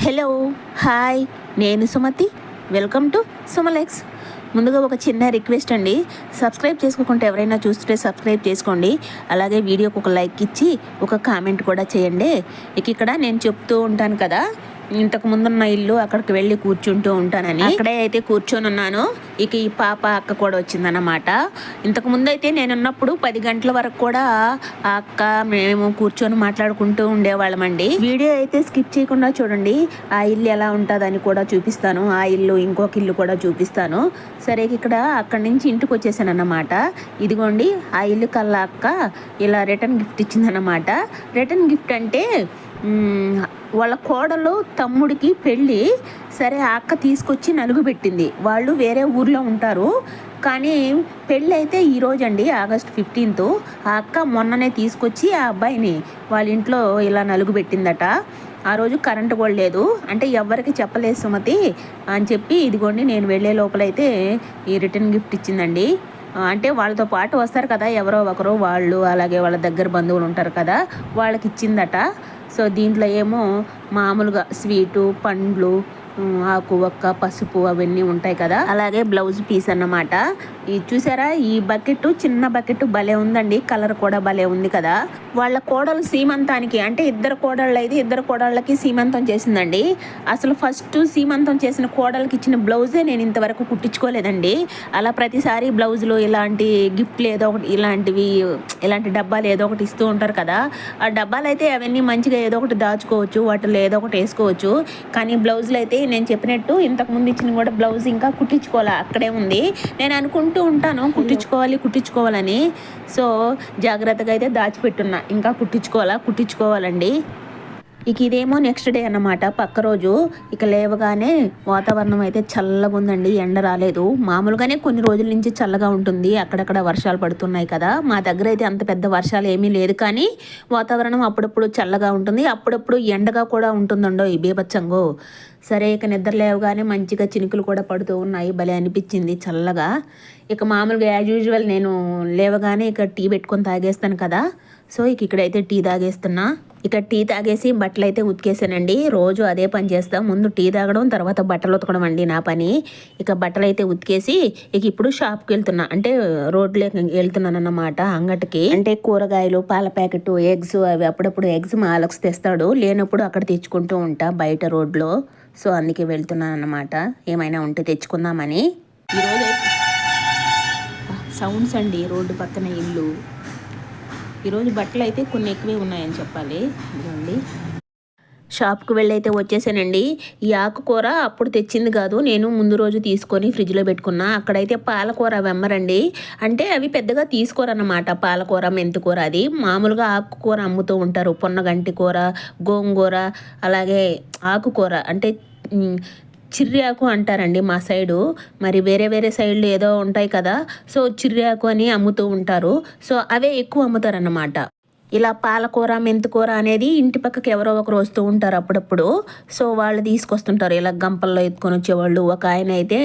Hello, hi, నేను Sumathi. Welcome to సుమలెక్స్. ముందుగా ఒక చిన్న రిక్వెస్ట్ అండి, సబ్స్క్రైబ్ చేసుకోకుండా ఎవరైనా చూస్తుంటే సబ్స్క్రైబ్ చేసుకోండి. అలాగే వీడియోకి ఒక లైక్ ఇచ్చి ఒక కామెంట్ కూడా చేయండి. ఇక్కడ నేను చెప్తూ ఉంటాను కదా, ఇంతకు ముందున్న ఇల్లు అక్కడికి వెళ్ళి కూర్చుంటూ ఉంటానని. అక్కడే అయితే కూర్చొని ఉన్నాను. ఈ పాప అక్క కూడా వచ్చిందన్నమాట. ఇంతకు ముందు అయితే నేనున్నప్పుడు 10 గంటల వరకు కూడా ఆ అక్క మేము కూర్చొని మాట్లాడుకుంటూ ఉండేవాళ్ళమండి. వీడియో అయితే స్కిప్ చేయకుండా చూడండి. ఆ ఇల్లు ఎలా ఉంటుందని కూడా చూపిస్తాను. ఆ ఇల్లు ఇంకొక ఇల్లు కూడా చూపిస్తాను. సరే, ఇక్కడ అక్కడి నుంచి ఇంటికి వచ్చేసాను అన్నమాట. ఇదిగోండి, ఆ ఇల్లు కల్లా అక్క ఇలా రిటర్న్ గిఫ్ట్ ఇచ్చిందన్నమాట. రిటర్న్ గిఫ్ట్ అంటే వాళ్ళ కోడలు తమ్ముడికి పెళ్ళి. సరే, ఆ అక్క తీసుకొచ్చి నలుగు పెట్టింది. వాళ్ళు వేరే ఊర్లో ఉంటారు, కానీ పెళ్ళి అయితే ఈరోజు అండి, ఆగస్ట్ 15. ఆ అక్క మొన్ననే తీసుకొచ్చి ఆ అబ్బాయిని వాళ్ళ ఇంట్లో ఇలా నలుగు పెట్టిందట. ఆ రోజు కరెంటు కూడా లేదు, అంటే ఎవరికి చెప్పలేదు సుమతి అని చెప్పి, ఇదిగోండి నేను వెళ్ళే లోపలైతే ఈ రిటర్న్ గిఫ్ట్ ఇచ్చిందండి. అంటే వాళ్ళతో పాటు వస్తారు కదా ఎవరో ఒకరు, వాళ్ళు అలాగే వాళ్ళ దగ్గర బంధువులు ఉంటారు కదా, వాళ్ళకి ఇచ్చిందట. సో దీంట్లో ఏమో మామూలుగా స్వీటు, పండ్లు, ఆకు ఒక్క, పసుపు అవన్నీ ఉంటాయి కదా, అలాగే బ్లౌజ్ పీస్ అన్నమాట. ఇది చూసారా, ఈ బకెట్, చిన్న బకెట్ భలే ఉందండి, కలర్ కూడా భలే ఉంది కదా. వాళ్ళ కోడలు సీమంతానికి, అంటే ఇద్దరు కోడళ్ళకి సీమంతం చేసిందండి. అసలు ఫస్ట్ సీమంతం చేసిన కోడలకి ఇచ్చిన బ్లౌజే నేను ఇంతవరకు కుట్టించుకోలేదండి. అలా ప్రతిసారి బ్లౌజులు ఇలాంటి గిఫ్ట్లు ఏదో ఒకటి, ఇలాంటి డబ్బాలు ఏదో ఒకటి ఇస్తూ ఉంటారు కదా. ఆ డబ్బాలు అయితే అవన్నీ మంచిగా ఏదో ఒకటి దాచుకోవచ్చు, వాటిలో ఏదో ఒకటి వేసుకోవచ్చు. కానీ బ్లౌజులు అయితే నేను చెప్పినట్టు ఇంతకుముందు ఇచ్చిన కూడా బ్లౌజ్ ఇంకా కుట్టించుకోవాలి, అక్కడే ఉంది. నేను అనుకుంటూ ఉంటాను కుట్టించుకోవాలని. సో జాగ్రత్తగా అయితే దాచిపెట్టున్నా, ఇంకా కుట్టించుకోవాలండి. ఇదేమో నెక్స్ట్ డే అన్నమాట, పక్క రోజు. లేవగానే వాతావరణం అయితే చల్లగా ఉందండి, ఎండ రాలేదు. మామూలుగానే కొన్ని రోజుల నుంచి చల్లగా ఉంటుంది, అక్కడక్కడ వర్షాలు పడుతున్నాయి కదా. మా దగ్గర అయితే అంత పెద్ద వర్షాలు ఏమీ లేదు, కానీ వాతావరణం అప్పుడప్పుడు చల్లగా ఉంటుంది, అప్పుడప్పుడు ఎండగా కూడా ఉంటుందండో ఈ బీభత్సంగో. సరే, నిద్ర లేవగానే మంచిగా చినుకులు కూడా పడుతూ ఉన్నాయి, భలే అనిపించింది చల్లగా. మామూలుగా యాజ్ యూజువల్ నేను లేవగానే టీ పెట్టుకొని తాగేస్తాను కదా. సో ఇక్కడైతే టీ తాగేస్తున్నా. టీ తాగేసి బట్టలు అయితే ఉతికేసానండి. రోజు అదే పని చేస్తా, ముందు టీ తాగడం, తర్వాత బట్టలు ఉతకడం అండి నా పని. బట్టలు అయితే ఉతికేసి ఇప్పుడు షాప్కి వెళ్తున్నా, అంటే రోడ్లోకి వెళ్తున్నాను అన్నమాట, అంగటికి. అంటే కూరగాయలు, పాల ప్యాకెట్, ఎగ్స్, అవి అప్పుడప్పుడు ఎగ్స్ మా అలక్స్ తెస్తాడు, లేనప్పుడు అక్కడ తెచ్చుకుంటూ ఉంటా బయట రోడ్లో. సో అందుకే వెళ్తున్నాను అన్నమాట, ఏమైనా ఉంటే తెచ్చుకుందామని. ఈరోజు సౌండ్స్ అండి, రోడ్డు పక్కన ఇల్లు. ఈరోజు బట్టలు అయితే కొన్ని ఎక్కువే ఉన్నాయని చెప్పాలి. ఇదండి, షాప్కి వెళ్ళి అయితే వచ్చేసానండి. ఈ ఆకుకూర అప్పుడు తెచ్చింది కాదు, నేను ముందు రోజు తీసుకొని ఫ్రిడ్జ్లో పెట్టుకున్నా. అక్కడైతే పాలకూర అవి అమ్మరండి, అంటే అవి పెద్దగా తీసుకోరన్నమాట. పాలకూర, మెంతికూర, అది మామూలుగా ఆకుకూర అమ్ముతూ ఉంటారు. పొన్నగంటి కూర, గోంగూర, అలాగే ఆకుకూర అంటే చిర్రాకు అంటారండి మా సైడు. మరి వేరే సైడ్లు ఏదో ఉంటాయి కదా, సో చిర్రాకు అని అమ్ముతూ ఉంటారు. సో అవే ఎక్కువ అమ్ముతారన్నమాట. ఇలా పాలకూర, మెంతికూర అనేది ఇంటి పక్కకి ఎవరో ఒకరు వస్తూ ఉంటారు అప్పుడప్పుడు. సో వాళ్ళు తీసుకొస్తుంటారు, ఇలా గంపల్లో ఎత్తుకొని వచ్చేవాళ్ళు. ఒక ఆయన అయితే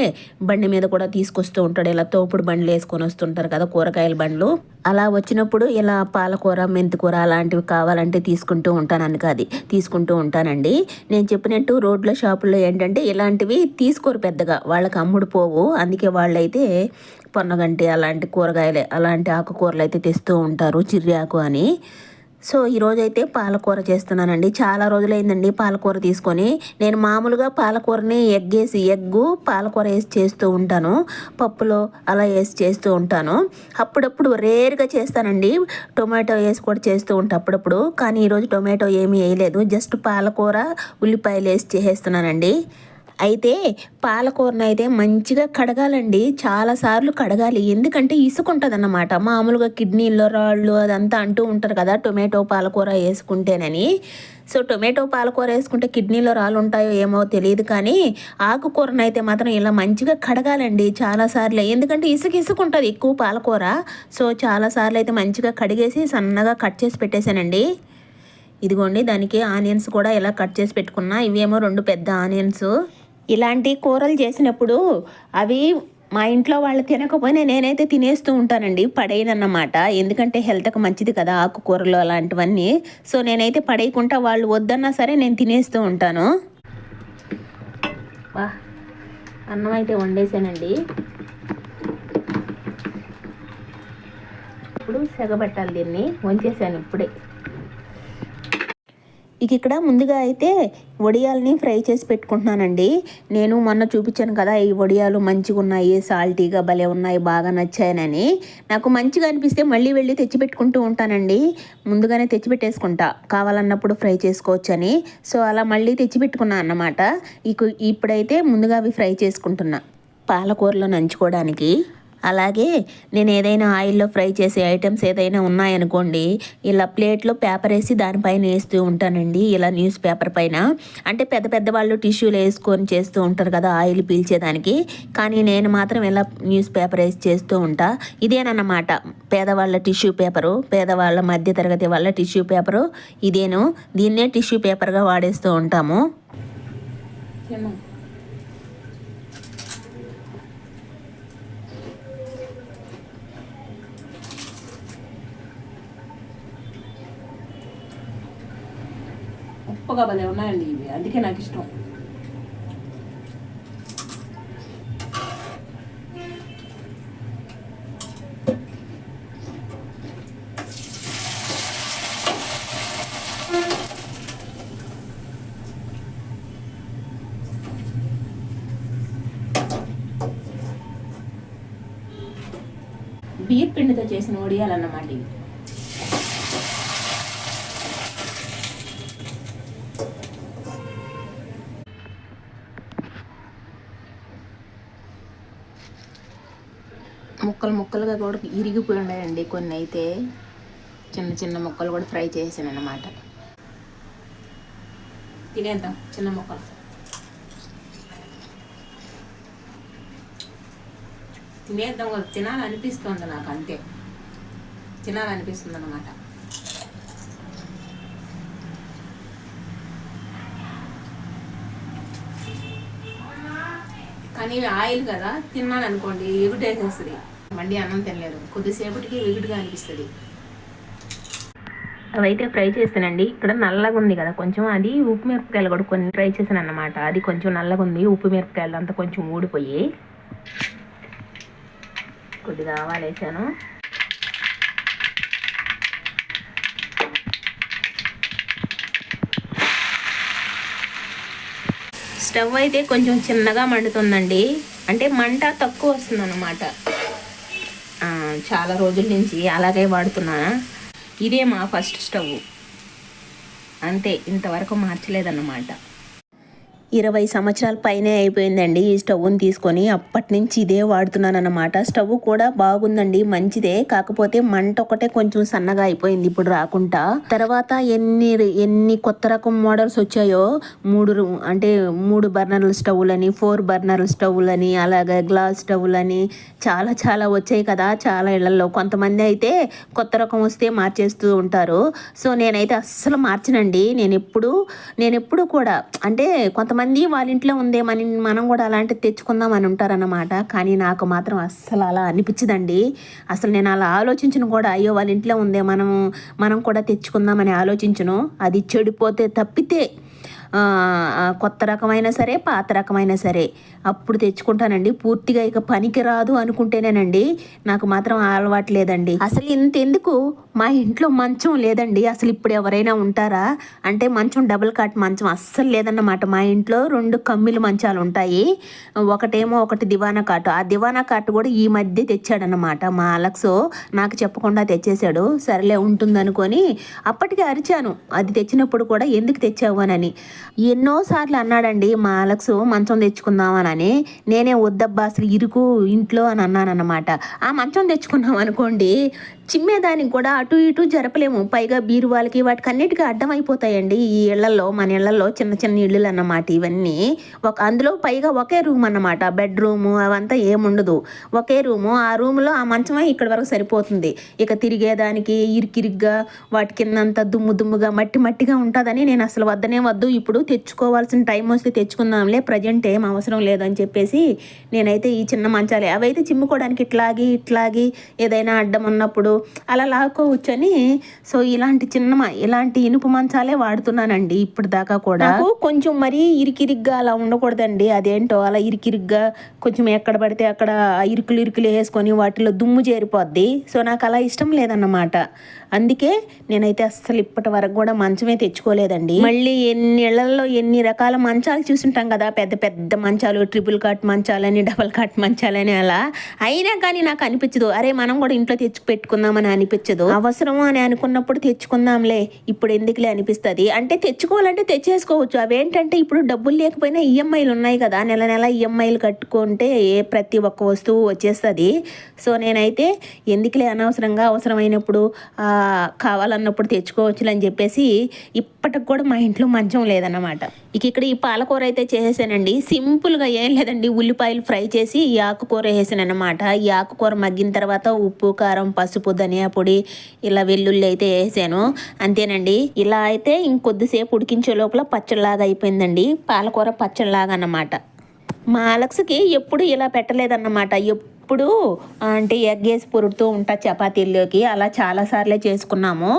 బండి మీద కూడా తీసుకొస్తూ ఉంటాడు, ఇలా తోపుడు బండ్లు వేసుకొని వస్తుంటారు కదా, కూరగాయల బండ్లు. అలా వచ్చినప్పుడు ఇలా పాలకూర, మెంతికూర అలాంటివి కావాలంటే తీసుకుంటూ ఉంటానండి. నేను చెప్పినట్టు రోడ్ల షాపుల్లో ఏంటంటే ఇలాంటివి తీసుకోరు పెద్దగా, వాళ్ళకి అమ్ముడు పోవు. అందుకే వాళ్ళైతే పొన్నగంటి అలాంటి కూరగాయలే, అలాంటి ఆకుకూరలు అయితే తెస్తూ ఉంటారు, చిర్రాకు అని. సో ఈరోజైతే పాలకూర చేస్తున్నానండి. చాలా రోజులైందండి పాలకూర తీసుకొని. నేను మామూలుగా పాలకూరని ఎగ్గు పాలకూర వేసి చేస్తూ ఉంటాను, పప్పులో అలా వేసి చేస్తూ ఉంటాను. అప్పుడప్పుడు రేర్గా చేస్తానండి, టొమాటో వేసి కూడా చేస్తూ ఉంటాను అప్పుడప్పుడు. కానీ ఈరోజు టొమాటో ఏమీ వేయలేదు, జస్ట్ పాలకూర, ఉల్లిపాయలు వేసి చేసేస్తున్నానండి. అయితే పాలకూరను అయితే మంచిగా కడగాలండి, చాలాసార్లు కడగాలి. ఎందుకంటే ఇసుక ఉంటుంది అన్నమాట, మామూలుగా కిడ్నీల్లో రాళ్ళు అదంతా అంటూ ఉంటారు కదా టొమాటో పాలకూర వేసుకుంటేనని. సో టొమాటో పాలకూర వేసుకుంటే కిడ్నీలో రాళ్ళు ఉంటాయో ఏమో తెలియదు, కానీ ఆకుకూరను అయితే మాత్రం ఇలా మంచిగా కడగాలండి చాలాసార్లు. ఎందుకంటే ఇసుక ఉంటుంది ఎక్కువ పాలకూర. సో చాలాసార్లు అయితే మంచిగా కడిగేసి సన్నగా కట్ చేసి పెట్టేశానండి. ఇదిగోండి, దానికి ఆనియన్స్ కూడా ఇలా కట్ చేసి పెట్టుకున్నా. ఇవేమో 2 పెద్ద ఆనియన్స్. ఇలాంటి కూరలు చేసినప్పుడు అవి మా ఇంట్లో వాళ్ళు తినకపోయినా నేనైతే తినేస్తూ ఉంటానండి, పడేయనన్నమాట. ఎందుకంటే హెల్త్కి మంచిది కదా ఆకుకూరలు అలాంటివన్నీ. సో నేనైతే పడేయకుండా వాళ్ళు వద్దన్నా సరే నేను తినేస్తూ ఉంటాను. వా అన్నం అయితే వండేసానండి. ఇప్పుడు సెగబెట్టాలి, దీన్ని వంచేసాను ఇప్పుడే. ఇక్కడ ముందుగా అయితే వడియాలని ఫ్రై చేసి పెట్టుకుంటున్నానండి. నేను మొన్న చూపించాను కదా, ఈ వడియాలు మంచిగా ఉన్నాయి, సాల్టీగా భలే ఉన్నాయి, బాగా నచ్చాయనని. నాకు మంచిగా అనిపిస్తే మళ్ళీ వెళ్ళి తెచ్చిపెట్టుకుంటూ ఉంటానండి. ముందుగానే తెచ్చిపెట్టేసుకుంటా, కావాలన్నప్పుడు ఫ్రై చేసుకోవచ్చని. సో అలా మళ్ళీ తెచ్చిపెట్టుకున్నాను అన్నమాట. ఇప్పుడైతే ముందుగా అవి ఫ్రై చేసుకుంటున్నా పాలకూరలో నంచుకోవడానికి. అలాగే నేను ఏదైనా ఆయిల్లో ఫ్రై చేసే ఐటమ్స్ ఏదైనా ఉన్నాయనుకోండి, ఇలా ప్లేట్లో పేపర్ వేసి దానిపైన వేస్తూ ఉంటానండి. ఇలా న్యూస్ పేపర్ పైన, అంటే పెద్ద పెద్ద వాళ్ళు టిష్యూలు వేసుకొని చేస్తూ ఉంటారు కదా ఆయిల్ పీల్చేదానికి, కానీ నేను మాత్రం ఇలా న్యూస్ పేపర్ వేసి చేస్తూ ఉంటా. ఇదేనన్నమాట పేదవాళ్ళ టిష్యూ పేపరు, పేదవాళ్ళ మధ్య తరగతి వాళ్ళ టిష్యూ పేపరు ఇదేను. దీన్నే టిష్యూ పేపర్గా వాడేస్తూ ఉంటాము. ఉప్పుగా భలే ఉన్నాయండి ఇవి, అందుకే నాకు ఇష్టం. బియ్యం పిండితో చేసిన వడియాలన్నమాట ఇవి. ముక్కలు ముక్కలుగా కూడా ఇరిగిపోయి ఉన్నాయండి, కొన్ని అయితే చిన్న చిన్న ముక్కలు కూడా ఫ్రై చేసాను అన్నమాట. తినేద్దాం చిన్న ముక్కలు. తినేద్దాం కదా, తినాలనిపిస్తుంది నాకు, అంతే తినాలనిపిస్తుంది అన్నమాట. కానీ ఆయిల్ కదా, తిన్నాను అనుకోండి ఎగుటేసేస్తుంది, మళ్ళీ అన్నం తినలేదు, కొద్దిసేపటికి వెగుటుగా అనిపిస్తుంది. అవైతే ఫ్రై చేస్తానండి. ఇక్కడ నల్లగా ఉంది కదా కొంచెం, అది ఉప్పు మిరపకాయలు కూడా కొన్ని ఫ్రై చేశాను అన్నమాట. అది కొంచెం నల్లగా ఉంది, ఉప్పు మిరపకాయలు అంతా కొంచెం ఊడిపోయి, కొద్దిగా ఆవాలు వేసాను. స్టవ్ అయితే కొంచెం చిన్నగా మండుతుందండి, అంటే మంట తక్కువ వస్తుంది అన్నమాట. చాలా రోజుల నుంచి అలాగే వాడుతున్నా. ఇదే మా ఫస్ట్ స్టవ్, అంతే, ఇంతవరకు మార్చలేదన్నమాట. 20 సంవత్సరాల పైనే అయిపోయిందండి ఈ స్టవ్ని తీసుకొని. అప్పటి నుంచి ఇదే వాడుతున్నాను అన్నమాట. స్టవ్ కూడా బాగుందండి, మంచిదే, కాకపోతే మంట ఒకటే కొంచెం సన్నగా అయిపోయింది ఇప్పుడు రాకుండా. తర్వాత ఎన్ని కొత్త రకం మోడల్స్ వచ్చాయో, 3 బర్నర్ల స్టవ్లని, 4 బర్నర్ల స్టవ్లని, అలాగే గ్లాస్ స్టవ్లని చాలా చాలా వచ్చాయి కదా చాలా ఇళ్లలో. కొంతమంది అయితే కొత్త రకం వస్తే మార్చేస్తూ ఉంటారు. సో నేనైతే అస్సలు మార్చనండి. నేను ఎప్పుడు కూడా, అంటే కొంతమంది వాళ్ళ ఇంట్లో ఉందే మనం కూడా అలాంటివి తెచ్చుకుందాం అని ఉంటారన్నమాట. కానీ నాకు మాత్రం అస్సలు అలా అనిపించదండి. అసలు నేను అలా ఆలోచించను కూడా, అయ్యో వాళ్ళ ఇంట్లో ఉందే మనం కూడా తెచ్చుకుందామని ఆలోచించను. అది చెడిపోతే తప్పితే కొత్త రకమైనా సరే పాత రకమైనా సరే అప్పుడు తెచ్చుకుంటానండి. పూర్తిగా ఇక పనికి రాదు అనుకుంటేనేనండి నాకు మాత్రం అలవాటు లేదండి. అసలు ఇంతెందుకు, మా ఇంట్లో మంచం లేదండి. అసలు ఇప్పుడు ఎవరైనా ఉంటారా అంటే, మంచం డబుల్ కాట్ మంచం అస్సలు లేదన్నమాట. మా ఇంట్లో 2 కమ్మిల మంచాలు ఉంటాయి. ఒకటి దివానా కాటు. ఆ దివానా కాటు కూడా ఈ మధ్య తెచ్చాడనమాట మా అలెక్స్, నాకు చెప్పకుండా తెచ్చేశాడు. సరేలే ఉంటుందనుకొని అప్పటికే అరిచాను అది తెచ్చినప్పుడు కూడా, ఎందుకు తెచ్చావు అని. ఎన్నోసార్లు అన్నాడండి మా అలెక్స్ మంచం తెచ్చుకుందామని. నేనే వద్దబ్బా అసలు ఇరుకు ఇంట్లో అని అన్నానన్నమాట. ఆ మంచం తెచ్చుకున్నాం అనుకోండి, చిమ్మేదానికి కూడా అటు ఇటు జరపలేము. పైగా బీరువాళ్ళకి వాటికి అన్నిటికీ అడ్డం అయిపోతాయండి ఈ ఇళ్లలో. మన ఇళ్లలో చిన్న చిన్న ఇళ్ళు అన్నమాట ఇవన్నీ. అందులో పైగా ఒకే రూమ్ అన్నమాట, బెడ్రూము అవంతా ఏముండదు, ఒకే రూము. ఆ రూమ్లో ఆ మంచమే ఇక్కడ వరకు సరిపోతుంది. ఇక తిరిగేదానికి ఇరికిరిగ్గా వాటి కిందంతా దుమ్ముగా మట్టిగా ఉంటుందని నేను అసలు వద్దనే వద్దు, ఇప్పుడు తెచ్చుకోవాల్సిన టైం వస్తే తెచ్చుకుందాంలే, ప్రజెంట్ ఏం అవసరం లేదని చెప్పేసి నేనైతే ఈ చిన్న మంచాలే, అవైతే చిమ్ముకోవడానికి ఇట్లాగి ఏదైనా అడ్డం ఉన్నప్పుడు అలా లాక్కోవచ్చు అని సో ఇలాంటి ఇనుప మంచాలే వాడుతున్నానండి ఇప్పుడు దాకా కూడా. నాకు కొంచెం మరీ ఇరికిరిగ్గా అలా ఉండకూడదండి, అదేంటో అలా ఇరికిరిగ్గా కొంచెం ఎక్కడ పడితే అక్కడ ఇరుకులు వేసుకొని వాటిలో దుమ్ము చేరిపోద్ది. సో నాకు అలా ఇష్టం లేదన్నమాట. అందుకే నేనైతే అస్సలు ఇప్పటి వరకు కూడా మంచమే తెచ్చుకోలేదండి. మళ్ళీ ఎన్ని రకాల మంచాలు చూసుంటాం కదా, పెద్ద పెద్ద మంచాలు, ట్రిపుల్ కాట్ మంచాలని, డబల్ కాట్ మంచాలని, అలా అయినా కానీ నాకు అనిపించదు అరే మనం కూడా ఇంట్లో తెచ్చి పెట్టుకుందామని అనిపించదు. అవసరము అని అనుకున్నప్పుడు తెచ్చుకుందాంలే ఇప్పుడు ఎందుకులే అనిపిస్తుంది. అంటే తెచ్చుకోవాలంటే తెచ్చేసుకోవచ్చు. అవేంటంటే ఇప్పుడు డబ్బులు లేకపోయినా ఈఎంఐలు ఉన్నాయి కదా, నెల నెల ఈఎంఐలు కట్టుకుంటే ప్రతి ఒక్క వస్తువు వచ్చేస్తుంది. సో నేనైతే ఎందుకులే అనవసరంగా, అవసరమైనప్పుడు కావాలన్నప్పుడు తెచ్చుకోవచ్చు అని చెప్పేసి ఇప్పటికి కూడా మా ఇంట్లో మంచం లేదన్నమాట. ఇక్కడ ఈ పాలకూర అయితే చేసేసానండి. సింపుల్గా ఏం లేదండి, ఉల్లిపాయలు ఫ్రై చేసి ఈ ఆకుకూర వేసాను అనమాట. ఈ ఆకుకూర మగ్గిన తర్వాత ఉప్పు, కారం, పసుపు, ధనియా పొడి, ఇలా వెల్లుల్లి అయితే వేసాను, అంతేనండి. ఇలా అయితే ఇంకొద్దిసేపు ఉడికించే లోపల పచ్చడిలాగా అయిపోయిందండి, పాలకూర పచ్చడిలాగా అన్నమాట. మా అలక్స్కి ఎప్పుడు ఇలా పెట్టలేదన్నమాట. ఎప్పుడు అంటే ఎగ్ వేసి పొరుడుతూ ఉంటా చపాతీల్లోకి, అలా చాలాసార్లే చేసుకున్నాము.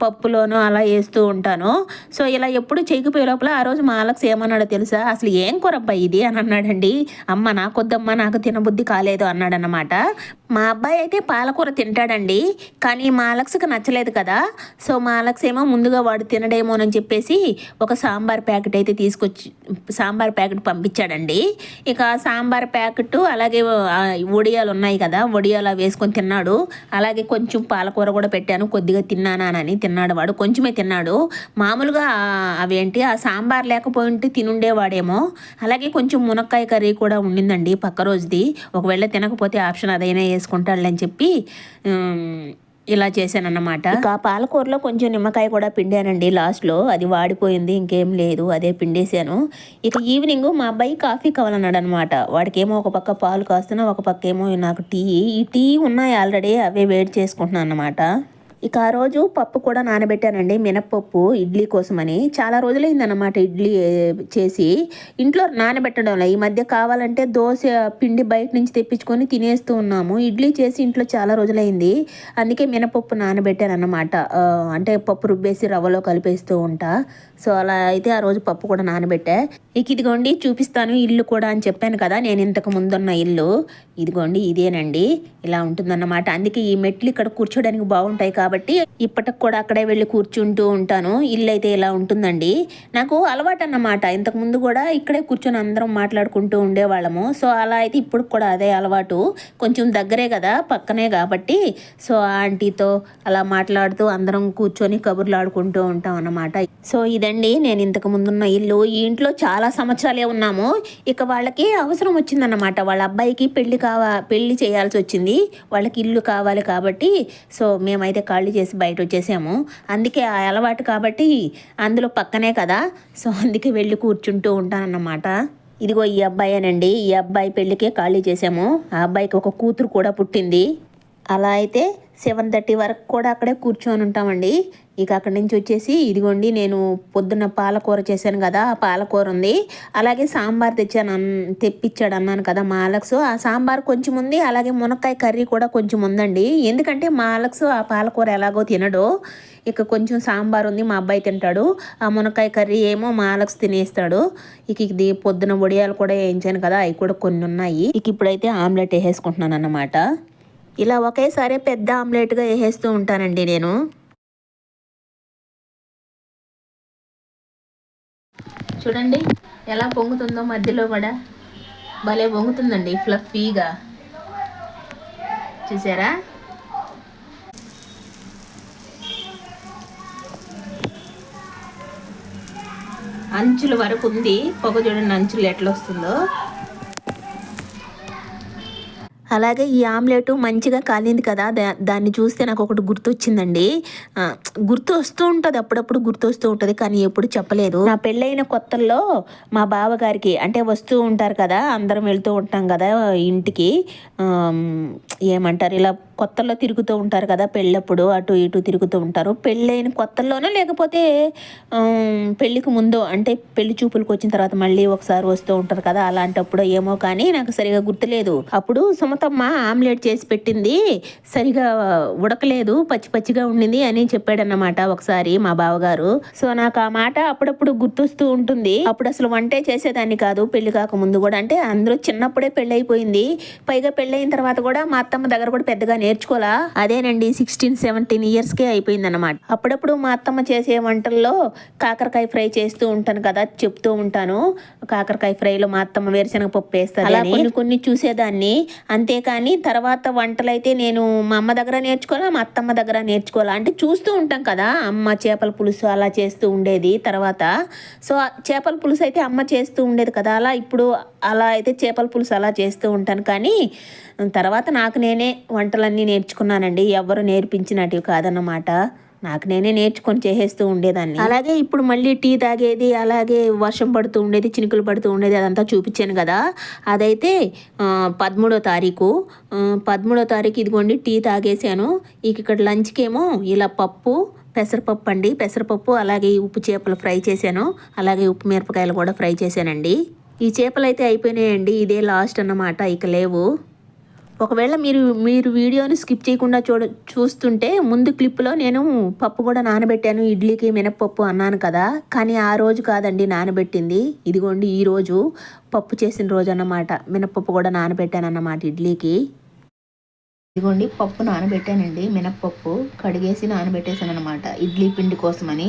పప్పులోనూ అలా వేస్తూ ఉంటాను. సో ఇలా ఎప్పుడు చేయకపోయే లోపల ఆ రోజు మా అలక్స్ ఏమన్నాడో తెలుసా, అసలు ఏం కూరబ్బా ఇది అని అన్నాడండి. అమ్మ నాకొద్దమ్మా, నాకు తినబుద్ధి కాలేదు అన్నాడనమాట. మా అబ్బాయి అయితే పాలకూర తింటాడండి, కానీ మా అలక్స్కి నచ్చలేదు కదా. సో మా అలక్స్ ఏమో ముందుగా వాడు తినడేమోనని చెప్పేసి ఒక సాంబార్ ప్యాకెట్ అయితే సాంబార్ ప్యాకెట్ పంపించాడండి. ఇక సాంబార్ ప్యాకెట్ అలాగే వడియాలు ఉన్నాయి కదా, వడియాలు వేసుకొని తిన్నాడు. అలాగే కొంచెం పాలకూర కూడా పెట్టాను, కొద్దిగా తిన్నానని తిన్నాడు. వాడు కొంచెమే తిన్నాడు. మామూలుగా అవేంటి ఆ సాంబార్ లేకపోయింటే తినుండేవాడేమో. అలాగే కొంచెం మునక్కాయ కర్రీ కూడా ఉండిందండి పక్క రోజుది, ఒకవేళ తినకపోతే ఆప్షన్ అదైనా వేసుకుంటాడులని చెప్పి ఇలా చేశానన్నమాట. ఇక పాలకూరలో కొంచెం నిమ్మకాయ కూడా పిండానండి లాస్ట్లో, అది వాడిపోయింది, ఇంకేం లేదు, అదే పిండేశాను. ఇక ఈవినింగ్ మా అబ్బాయి కాఫీ కావాలన్నాడు అనమాట. వాడికేమో ఒక పక్క పాలు కాస్తున్నా, ఒక పక్క ఏమో నాకు ఈ టీ ఉన్నాయి ఆల్రెడీ, అవే వేడి చేసుకుంటున్నాను అనమాట. ఇక ఆ రోజు పప్పు కూడా నానబెట్టానండి, మినప్పప్పు ఇడ్లీ కోసమని. చాలా రోజులైందన్నమాట ఇడ్లీ చేసి, ఇంట్లో నానబెట్టడంలో. ఈ మధ్య కావాలంటే దోశ పిండి బయట నుంచి తెప్పించుకొని తినేస్తూ ఉన్నాము. ఇడ్లీ చేసి ఇంట్లో చాలా రోజులైంది, అందుకే మినపప్పు నానబెట్టాను అన్నమాట. అంటే పప్పు రుబ్బేసి రవ్వలో కలిపేస్తూ ఉంటా. సో అలా అయితే ఆ రోజు పప్పు కూడా నానబెట్టా. ఇదిగోండి చూపిస్తాను ఇల్లు కూడా అని చెప్పాను కదా, నేను ఇంతకు ముందున్న ఇల్లు. ఇదిగోండి ఇదేనండి, ఇలా ఉంటుందన్నమాట. అందుకే ఈ మెట్లు ఇక్కడ కూర్చోడానికి బాగుంటాయి కాబట్టి ఇప్పటికి కూడా అక్కడే వెళ్ళి కూర్చుంటూ ఉంటాను. ఇల్లు అయితే ఇలా ఉంటుందండి. నాకు అలవాటు అన్నమాట, ఇంతకు ముందు కూడా ఇక్కడే కూర్చొని అందరం మాట్లాడుకుంటూ ఉండేవాళ్ళము. సో అలా అయితే ఇప్పుడు కూడా అదే అలవాటు, కొంచెం దగ్గరే కదా, పక్కనే కాబట్టి. సో ఆంటీతో అలా మాట్లాడుతూ అందరం కూర్చొని కబుర్లు ఆడుకుంటూ ఉంటాం అన్నమాట. సో ఇదండి నేను ఇంతకు ముందున్న ఇల్లు. ఈ ఇంట్లో చాలా సంవత్సరాలే ఉన్నాము. ఇక వాళ్ళకి అవసరం వచ్చిందన్నమాట, వాళ్ళ అబ్బాయికి పెళ్లి చేయాల్సి వచ్చింది, వాళ్ళకి ఇల్లు కావాలి కాబట్టి. సో మేమైతే ఖాళీ చేసి బయట వచ్చేసాము. అందుకే ఆ అలవాటు కాబట్టి, అందులో పక్కనే కదా, సో అందుకే వెళ్ళి కూర్చుంటూ ఉంటానన్నమాట. ఇదిగో ఈ అబ్బాయేనండి, ఈ అబ్బాయి పెళ్ళికే ఖాళీ చేసాము. ఆ అబ్బాయికి ఒక కూతురు కూడా పుట్టింది. అలా అయితే 7:30 వరకు కూడా అక్కడే కూర్చొని ఉంటామండి. ఇక అక్కడి నుంచి వచ్చేసి ఇదిగోండి నేను పొద్దున్న పాలకూర చేశాను కదా, ఆ పాలకూర ఉంది. అలాగే సాంబార్ తెప్పించాడు అన్నాను కదా మా అలక్స్, ఆ సాంబార్ కొంచెం ఉంది. అలాగే మునక్కాయ కర్రీ కూడా కొంచెం ఉందండి, ఎందుకంటే మా అలక్స్ ఆ పాలకూర ఎలాగో తినడు. ఇక కొంచెం సాంబార్ ఉంది, మా అబ్బాయి తింటాడు. ఆ మునక్కాయ కర్రీ ఏమో మా అలక్స్ తినేస్తాడు. ఇది పొద్దున వడియాలు కూడా వేయించాను కదా, అవి కూడా కొన్ని ఉన్నాయి. ఇప్పుడైతే ఆమ్లెట్ వేసేసుకుంటున్నాను అన్నమాట. ఇలా ఒకేసారి పెద్ద ఆమ్లెట్గా వేసేస్తూ ఉంటానండి నేను. చూడండి ఎలా పొంగుతుందో, మధ్యలో కూడా భలే పొంగుతుందండి ఫ్లఫీగా, చూసారా? అంచుల వరకు ఉంది పొగ, చూడండి అంచులు ఎట్లా వస్తుందో. అలాగే ఈ ఆమ్లెట్ మంచిగా కాలింది కదా, దాన్ని చూస్తే నాకు ఒకటి గుర్తొచ్చిందండి. గుర్తు వస్తూ ఉంటుంది, అప్పుడప్పుడు గుర్తు వస్తూ ఉంటుంది, కానీ ఎప్పుడు చెప్పలేదు. నా పెళ్ళైన కొత్తల్లో మా బావగారికి అంటే వస్తూ ఉంటారు కదా, అందరం వెళ్తూ ఉంటాం కదా ఇంటికి, ఏమంటారు ఇలా కొత్తల్లో తిరుగుతూ ఉంటారు కదా, పెళ్ళప్పుడు అటు ఇటు తిరుగుతూ ఉంటారు. పెళ్ళైన కొత్తల్లోనో లేకపోతే పెళ్ళికి ముందు అంటే పెళ్లి చూపులకు వచ్చిన తర్వాత మళ్ళీ ఒకసారి వస్తూ ఉంటారు కదా, అలాంటప్పుడు ఏమో కానీ నాకు సరిగా గుర్తులేదు. అప్పుడు సుమతమ్మ ఆమ్లెట్ చేసి పెట్టింది, సరిగా ఉడకలేదు, పచ్చి పచ్చిగా ఉండింది అని చెప్పాడన్నమాట ఒకసారి మా బావగారు. సో నాకు ఆ మాట అప్పుడప్పుడు గుర్తొస్తూ ఉంటుంది. అప్పుడు అసలు వంటే చేసేదాన్ని కాదు పెళ్లి కాక ముందు కూడా. అంటే అందరూ చిన్నప్పుడే పెళ్ళి అయిపోయింది, పైగా పెళ్ళైన తర్వాత కూడా మా అత్తమ్మ దగ్గర కూడా పెద్దగా నేర్చుకోలా. అదేనండి 16-17 ఇయర్స్కే అయిపోయింది అనమాట. అప్పుడప్పుడు మా అత్తమ్మ చేసే వంటల్లో కాకరకాయ ఫ్రై చేస్తూ ఉంటాను కదా, చెప్తూ ఉంటాను. కాకరకాయ ఫ్రైలో మా అత్తమ్మ వేరుశనగ పప్పు వేస్తారు, అలా కొన్ని కొన్ని చూసేదాన్ని. అంతేకాని తర్వాత వంటలైతే నేను మా అమ్మ దగ్గర నేర్చుకోవాలా, మా అత్తమ్మ దగ్గర నేర్చుకోవాలా. అంటే చూస్తూ ఉంటాం కదా, అమ్మ చేపల పులుసు అలా చేస్తూ ఉండేది తర్వాత. సో చేపల పులుసు అయితే అమ్మ చేస్తూ ఉండేది కదా, అలా ఇప్పుడు అలా అయితే చేపల పులుసు అలా చేస్తూ ఉంటాను. కానీ తర్వాత నాకు నేనే వంటలన్నీ నేర్చుకున్నానండి, ఎవరు నేర్పించినట్టు కాదన్నమాట. నాకు నేనే నేర్చుకొని చేసేస్తూ ఉండేదాన్ని. అలాగే ఇప్పుడు మళ్ళీ టీ తాగేది, అలాగే వర్షం పడుతూ ఉండేది, చినుకులు పడుతూ ఉండేది, అదంతా చూపించాను కదా. అదైతే 13వ తారీఖు. 13వ తారీఖు ఇదిగోండి టీ తాగేసాను. ఇక్కడ లంచ్కేమో ఇలా పప్పు, పెసరపప్పు అండి, పెసరపప్పు, అలాగే ఉప్పు చేపలు ఫ్రై చేశాను, అలాగే ఉప్పు మిరపకాయలు కూడా ఫ్రై చేశానండి. ఈ చేపలు అయితే అయిపోయినాయండి, ఇదే లాస్ట్ అన్నమాట, ఇక లేవు. ఒకవేళ మీరు వీడియోని స్కిప్ చేయకుండా చూస్తుంటే ముందు క్లిప్లో నేను పప్పు కూడా నానబెట్టాను, ఇడ్లీకి మినప్పప్పు అన్నాను కదా, కానీ ఆ రోజు కాదండి నానబెట్టింది. ఇదిగోండి ఈ రోజు పప్పు చేసిన రోజు అన్నమాట. మినప్పప్పు కూడా నానబెట్టాను అన్నమాట ఇడ్లీకి. ఇదిగోండి పప్పు నానబెట్టానండి, మినప్పప్పు కడిగేసి నానబెట్టేసాను అనమాట ఇడ్లీ పిండి కోసమని.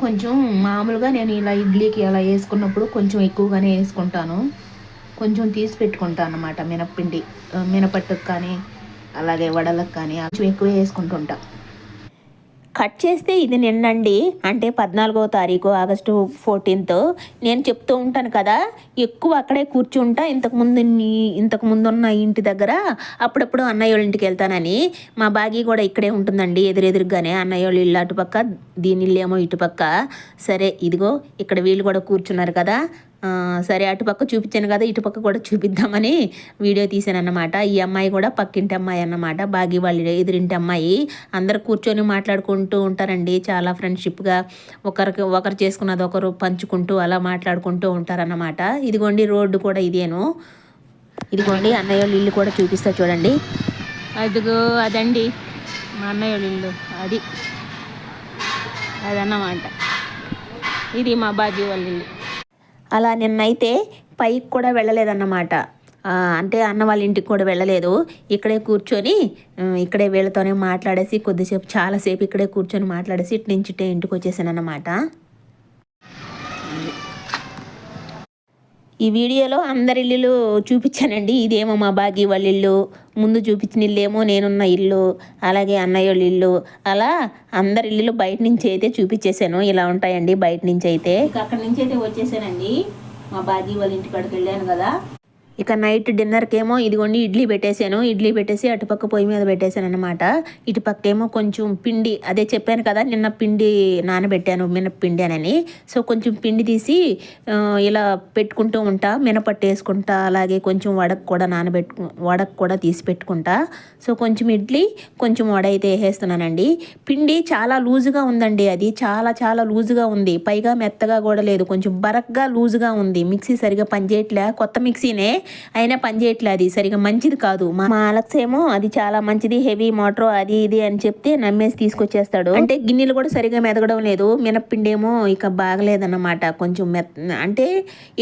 కొంచెం మామూలుగా నేను ఇలా ఇడ్లీకి అలా వేసుకున్నప్పుడు కొంచెం ఎక్కువగానే వేసుకుంటాను, కొంచెం తీసి పెట్టుకుంటాను అన్నమాట. మినప్పిండి మినపట్టుకు కానీ అలాగే వడలకు కానీ కొంచెం ఎక్కువ వేసుకుంటుంటా. కట్ చేస్తే ఇది నిన్నండి, అంటే 14వ తారీఖు ఆగస్టు 14th. నేను చెప్తూ ఉంటాను కదా, ఎక్కువ అక్కడే కూర్చుంటా. ఇంతకుముందు ఉన్న ఇంటి దగ్గర అప్పుడప్పుడు అన్నయ్య వాళ్ళ ఇంటికి వెళ్తానని. మా బాగి కూడా ఇక్కడే ఉంటుందండి, ఎదురెదురుగానే. అన్నయ్య వాళ్ళ ఇల్లు అటుపక్క, దీని ఇల్లేమో ఇటుపక్క. సరే ఇదిగో ఇక్కడ వీళ్ళు కూడా కూర్చున్నారు కదా, సరే అటుపక్క చూపించాను కదా, ఇటుపక్క కూడా చూపిద్దామని వీడియో తీసాను అన్నమాట. ఈ అమ్మాయి కూడా పక్కింటి అమ్మాయి అన్నమాట, బాగి వాళ్ళ ఎదురింటి అమ్మాయి. అందరు కూర్చొని మాట్లాడుకుంటూ ఉంటారండి, చాలా ఫ్రెండ్షిప్గా ఒకరు చేసుకున్నది ఒకరు పంచుకుంటూ అలా మాట్లాడుకుంటూ ఉంటారన్నమాట. ఇదిగోండి రోడ్డు కూడా ఇదేను. ఇదిగోండి అన్నయ్య వాళ్ళ ఇల్లు కూడా చూపిస్తా చూడండి. అదిగో అదండి మా అన్నయ్య వాళ్ళ ఇల్లు, అదన్నమాట. ఇది మా బాగి వాళ్ళ ఇల్లు. అలా నిన్నైతే పైకి కూడా వెళ్ళలేదన్నమాట, అంటే అన్న వాళ్ళ ఇంటికి కూడా వెళ్ళలేదు. ఇక్కడే కూర్చొని ఇక్కడే వీళ్ళతోనే మాట్లాడేసి కొద్దిసేపు, చాలాసేపు ఇక్కడే కూర్చొని మాట్లాడేసి ఇటు నుంచి ఇంటికి వచ్చేసాను అన్నమాట. ఈ వీడియోలో అందరి ఇల్లు చూపించానండి. ఇదేమో మా బాగి వాళ్ళ ఇల్లు, ముందు చూపించిన ఇల్లేమో నేనున్న ఇల్లు, అలాగే అన్నయ్య వాళ్ళ ఇల్లు, అలా అందరి ఇల్లు బయట నుంచి అయితే చూపించేశాను. ఇలా ఉంటాయండి బయట నుంచి అయితే. అక్కడి నుంచి అయితే వచ్చేసానండి, మా బాగి వాళ్ళ ఇంటి కాడికి వెళ్ళాను కదా. ఇక నైట్ డిన్నర్కేమో ఇదిగోండి ఇడ్లీ పెట్టేశాను, ఇడ్లీ పెట్టేసి అటుపక్క పొయ్యి మీద పెట్టేశాను అనమాట. ఇటుపక్కేమో కొంచెం పిండి, అదే చెప్పాను కదా నిన్న పిండి నానబెట్టాను మినప్పిండి అని. సో కొంచెం పిండి తీసి ఇలా పెట్టుకుంటూ ఉంటా, మినపట్టు వేసుకుంటా, అలాగే కొంచెం వడకు కూడా తీసి పెట్టుకుంటా. సో కొంచెం ఇడ్లీ కొంచెం వడ అయితే వేసేస్తున్నానండి. పిండి చాలా లూజుగా ఉందండి, అది చాలా చాలా లూజుగా ఉంది, పైగా మెత్తగా కూడా లేదు, కొంచెం బరక్గా లూజుగా ఉంది. మిక్సీ సరిగా పనిచేయట్లే, కొత్త మిక్సీనే అయినా పనిచేయట్లే, అది సరిగా మంచిది కాదు. మా అలెక్స్ ఏమో అది చాలా మంచిది, హెవీ మోటార్ అది ఇది అని చెప్తే నమ్మేసి తీసుకొచ్చేస్తాడు. అంటే గిన్నెలు కూడా సరిగా మెదగడం లేదు, మినప్పిండి ఏమో ఇక బాగలేదన్నమాట. కొంచెం అంటే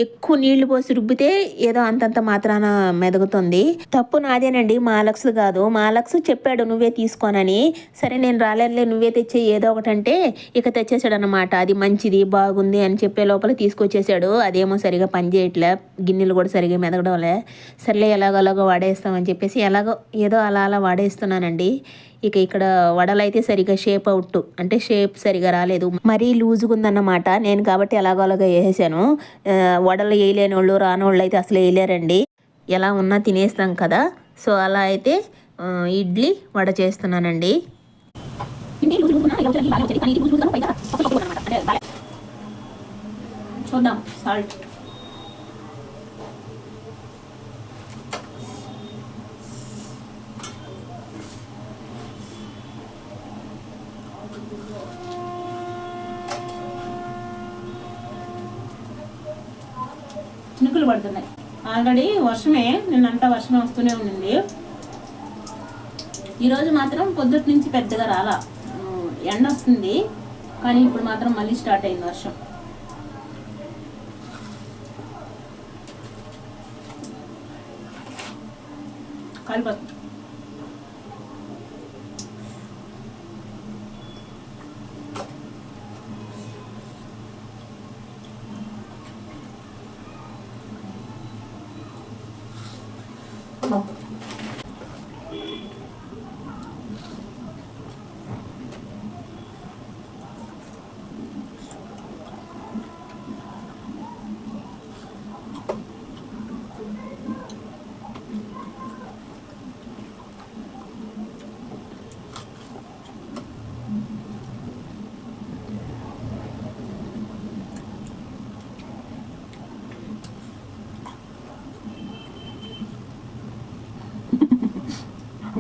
ఎక్కువ నీళ్లు పోసి రుబ్బితే ఏదో అంతంత మాత్రాన మెదగుతుంది. తప్పు నాదేనండి, మా అలెక్స్ కాదు. మా అలెక్స్ చెప్పాడు నువ్వే తీసుకోనని. సరే నేను రాలేనులే నువ్వే తెచ్చే ఏదో ఒకటంటే ఇక తెచ్చేసాడు అనమాట. అది మంచిది బాగుంది అని చెప్పే లోపల తీసుకొచ్చేసాడు. అదేమో సరిగా పనిచేయట్లే, గిన్నెలు కూడా సరిగా మెదగడం లే. సర్లే ఎలాగోలాగో వాడేస్తామని చెప్పేసి ఎలాగో ఏదో అలా వాడేస్తున్నానండి. ఇక ఇక్కడ వడలు అయితే సరిగా షేప్ అవుట్, అంటే షేప్ సరిగా రాలేదు, మరీ లూజుగా ఉందన్నమాట. నేను కాబట్టి ఎలాగోలాగా వేసేసాను. వడలు వేయలేని వాళ్ళు రానోళ్ళు అయితే అసలు వేయలేరండి, ఎలా ఉన్నా తినేస్తాం కదా. సో అలా అయితే ఇడ్లీ వడ చేస్తున్నానండి. చూద్దాం సాల్ట్. చినుకులు పడుతున్నాయి. ఆల్రెడీ వర్షమే, నిన్నంతా వర్షమే వస్తూనే ఉండింది. ఈరోజు మాత్రం పొద్దుటి నుంచి పెద్దగా రాలా, ఎండ వస్తుంది. కానీ ఇప్పుడు మాత్రం మళ్ళీ స్టార్ట్ అయింది వర్షం. కాలిపోతుంది.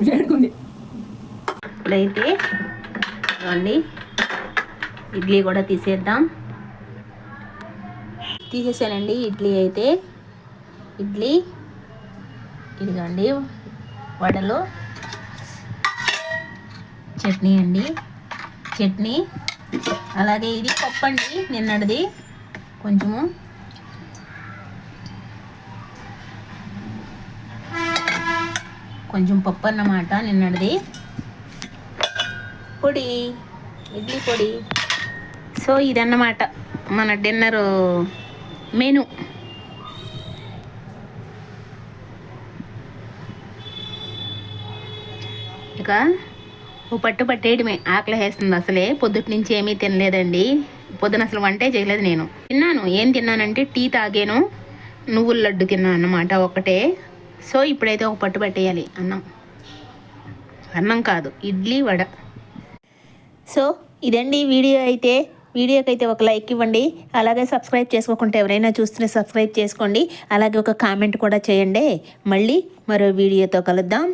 వేడుకుంది ఇట్లయితే అండి. ఇడ్లీ కూడా తీసేసానండి. ఇడ్లీ అయితే ఇదిగోండి వడలు, చట్నీ అండి, అలాగే ఇది పప్పు అండి, నిన్నటిది కొంచెం పప్పు అన్నమాట, నిన్నటిది పొడి, ఇడ్లీ పొడి. సో ఇదన్నమాట మన డిన్నర్ మెను. ఇక ఓ పట్టు పట్టేయడమే. ఆకలి వేస్తుంది. అసలే పొద్దుటి నుంచి ఏమీ తినలేదండి. పొద్దున అసలు వంటే చేయలేదు. నేను ఏం తిన్నానంటే టీ తాగాను, నువ్వుల లడ్డు తిన్నాను అన్నమాట ఒకటే. సో ఇప్పుడైతే ఒక పట్టు పట్టేయాలి. అన్నం కాదు, ఇడ్లీ వడ. సో ఇదండి వీడియోకైతే ఒక లైక్ ఇవ్వండి. అలాగే సబ్స్క్రైబ్ చేసుకోకుంటే ఎవరైనా చూస్తుంటే సబ్స్క్రైబ్ చేసుకోండి. అలాగే ఒక కామెంట్ కూడా చేయండి. మళ్ళీ మరో వీడియోతో కలుద్దాం.